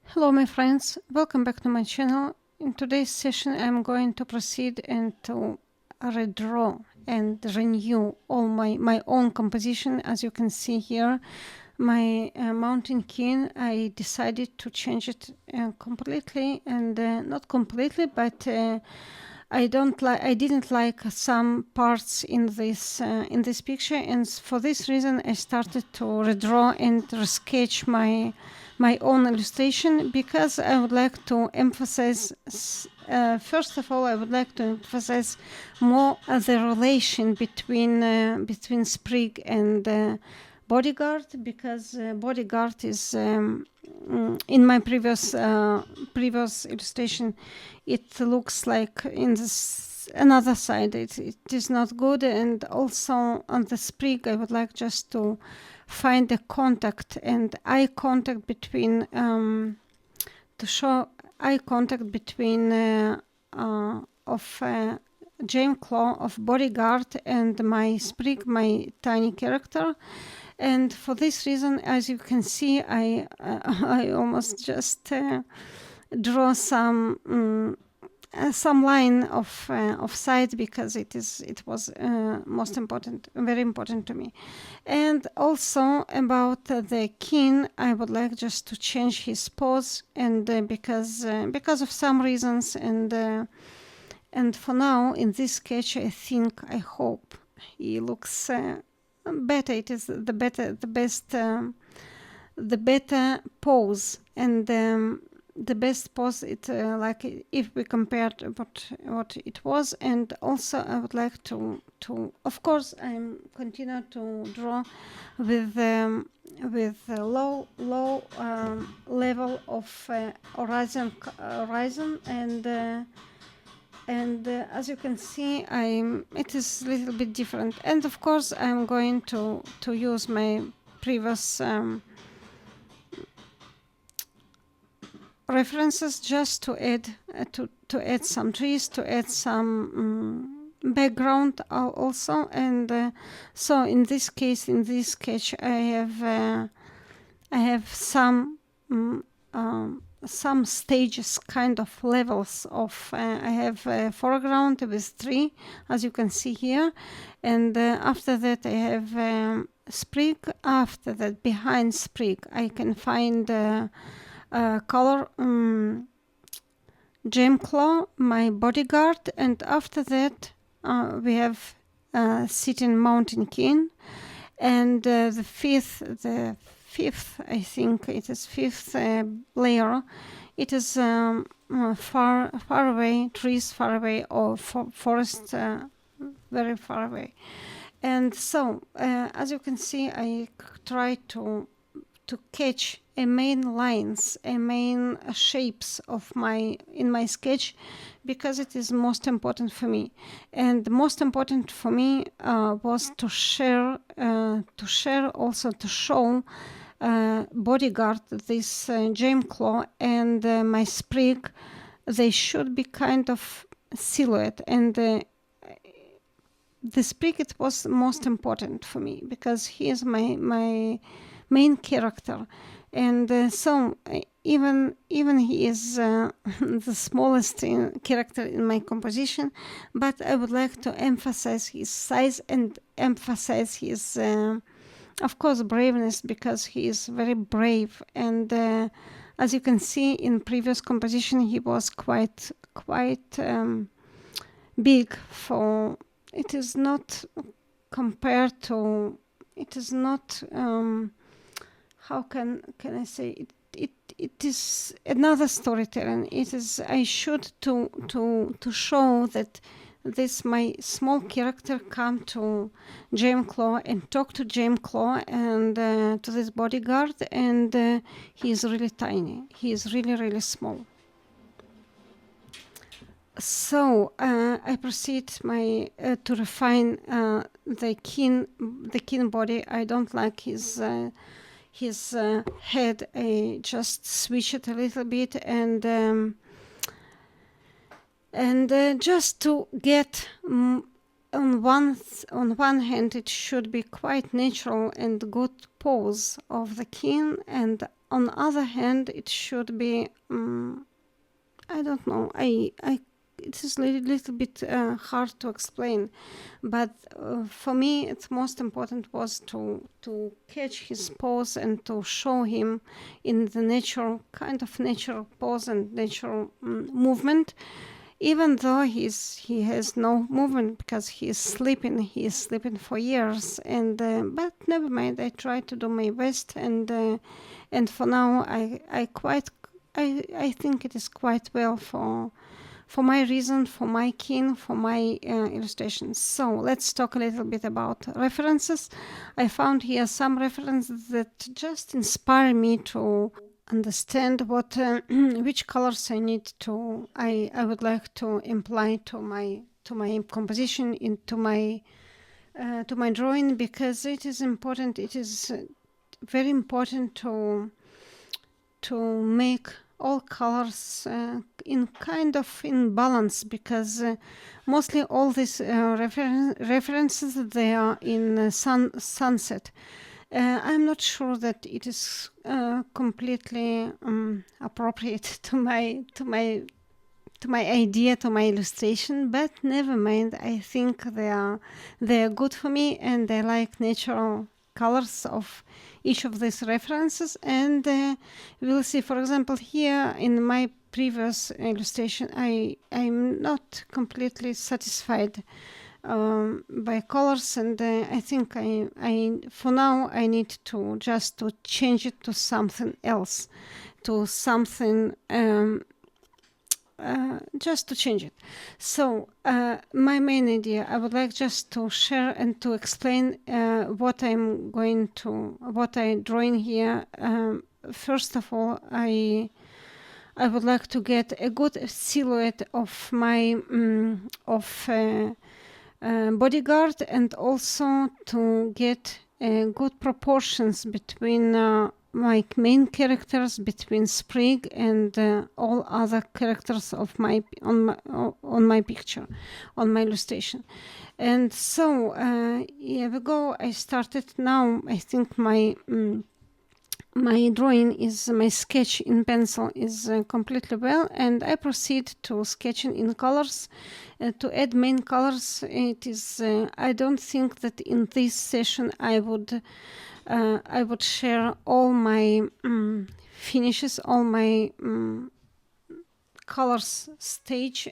Hello my friends, welcome back to my channel. In today's session I'm going to proceed and to redraw and renew all my own composition. As you can see here, my mountain king, I decided to change it completely, and not completely, but I didn't like some parts in this picture, and for this reason I started to redraw and resketch my own illustration, because I would like to emphasize first of all I would like to emphasize more the relation between Sprig and bodyguard, because bodyguard is in my previous illustration it looks like in this another side it is not good. And also on the Sprig I would like just to find a contact and eye contact between to show eye contact between of Gemclaw of bodyguard and my Sprig, my tiny character. And for this reason, as you can see, I almost just draw some line of sides, because it was most important, very important to me. And also about the king, I would like just to change his pose, and because of some reasons, and for now in this sketch I hope he looks better. It is the better pose, and the best pose it like if we compared what it was. And also I would like to of course I'm continue to draw with a low level of horizon, and as you can see it is a little bit different. And of course I'm going to use my previous references just to add add some trees, to add some background also. And so in this case, in this sketch I have some stages, kind of levels of I have a foreground with tree, as you can see here, and after that I have Sprig. After that, behind Sprig I can find color Gemclaw, my bodyguard, and after that we have sitting mountain king, and the fifth, I think it is fifth layer. It is far away, trees far away, or forest very far away. And so as you can see, I try to catch a main lines, a main shapes of in my sketch, because it is most important for me. And most important for me was to share also, to show bodyguard, this Gemclaw and my Sprig. They should be kind of silhouette, and the Sprig, it was most important for me because he is my main character. And so even he is the smallest character in my composition, but I would like to emphasize his size and emphasize his of course braveness, because he is very brave. And as you can see in previous composition, he was quite big. For it is not compared to, it is not how can I say it, it is another storytelling. It is, I should to show that this my small character come to Gemclaw and talk to Gemclaw and to this bodyguard, and he is really tiny, he is really small. So I proceed to refine the king body. I don't like his head. I just switch it a little bit, and just to get on one hand it should be quite natural and good pose of the king, and on the other hand, it should be, I don't know, it is a little bit hard to explain, but for me, it's most important was to catch his pose and to show him in the natural pose and natural movement, even though he has no movement because he is sleeping for years, and but never mind, I try to do my best, and for now I think it is quite well for my reason, for my kin, for my illustrations. So let's talk a little bit about references. I found here some references that just inspire me to understand what which colors I would like to apply to my composition, into my to my drawing, because it is important. It is very important to make all colors in balance, because mostly all these references, they are in sunset. I'm not sure that it is completely appropriate to my idea, to my illustration, but never mind. I think they are good for me, and I like natural colors of each of these references. And we'll see, for example, here in my previous illustration, I'm not completely satisfied by colors, and I think I for now I need to just change it to something else, to something just to change it. So my main idea, I would like just to share and to explain what I'm drawing here. First of all, I would like to get a good silhouette of my bodyguard, and also to get good proportions between my main characters, between Sprig and all other characters of on my picture, on my illustration. And so here we go. I started now. I think my drawing is, my sketch in pencil is completely well, and I proceed to sketching in colors, to add main colors. It is I don't think that in this session I would share all my finishes, all my colors stage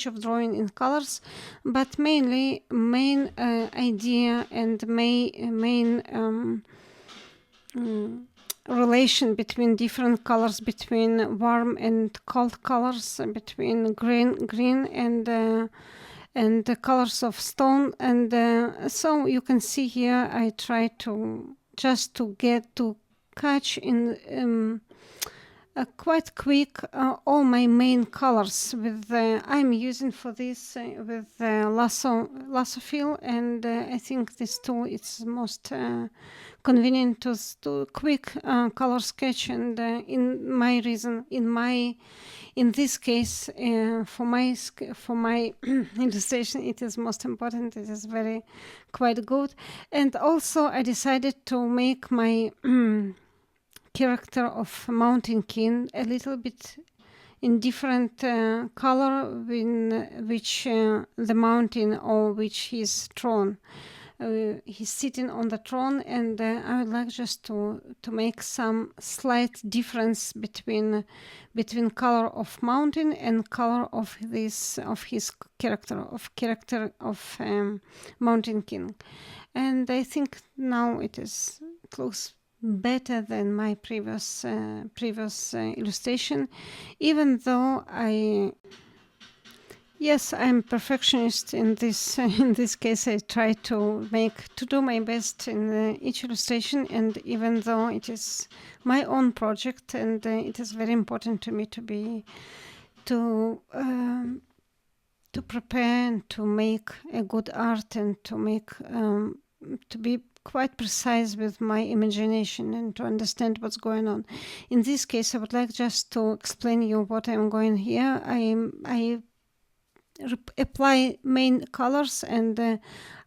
of drawing in colors, but mainly main idea and main relation between different colors, between warm and cold colors, between green and the colors of stone. And so you can see here I try to just to get to catch in quite quick all my main colors with I'm using for this with lasso fill, and I think this tool is most convenient to quick color sketch. And in this case, for my illustration, it is most important. It is very quite good. And also I decided to make my character of Mountain King a little bit in different color in which the mountain or which he's thrown. He's sitting on the throne, and I would like just to make some slight difference between color of mountain and color of his character of Mountain King. And I think now it looks better than my previous illustration, even though I'm perfectionist in this case. I try to do my best in each illustration, and even though it is my own project, and it is very important to me to prepare and to make a good art, and to be quite precise with my imagination and to understand what's going on. In this case, I would like just to explain you what I'm going here. I apply main colors, and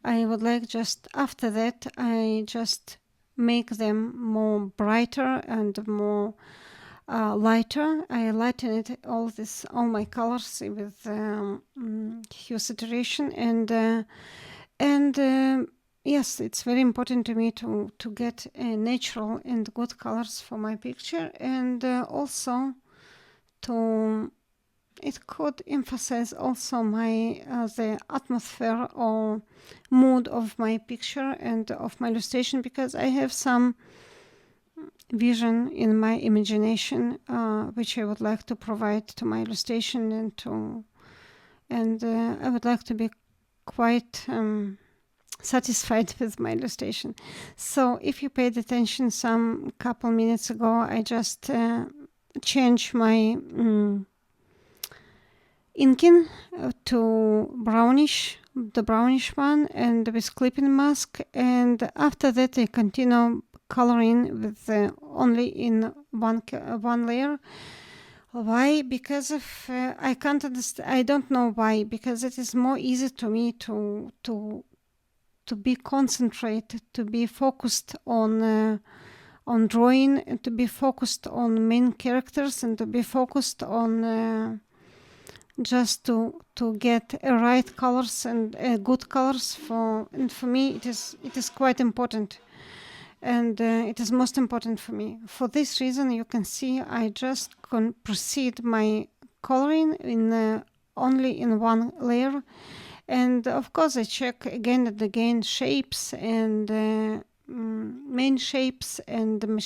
I would like just after that I just make them more brighter and more lighter. I lighten it all my colors with hue saturation, and yes, it's very important to me to get natural and good colors for my picture, and also it could emphasize also my the atmosphere or mood of my picture and of my illustration, because I have some vision in my imagination which I would like to provide to my illustration, and I would like to be quite satisfied with my illustration. So if you paid attention some couple minutes ago, I just changed my inking to brownish, the brownish one, and with clipping mask, and after that I continue coloring with only in one layer. Why? Because of I can't understand. I don't know why. Because it is more easy to me to be concentrated, to be focused on drawing, and to be focused on main characters, and to be focused on just to get right colors and good colors for me. It is quite important, and it is most important for me. For this reason, you can see I just proceed my coloring in only in one layer, and of course I check again and again shapes and main shapes and the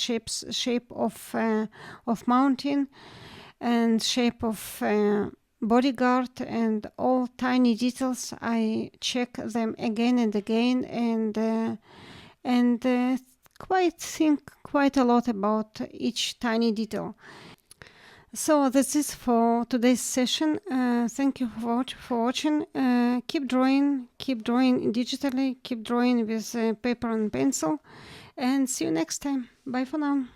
shape of mountain and shape of bodyguard, and all tiny details. I check them again and again, and think quite a lot about each tiny detail. So that's it for today's session. Thank you for watching. Keep drawing digitally, keep drawing with paper and pencil, and see you next time. Bye for now.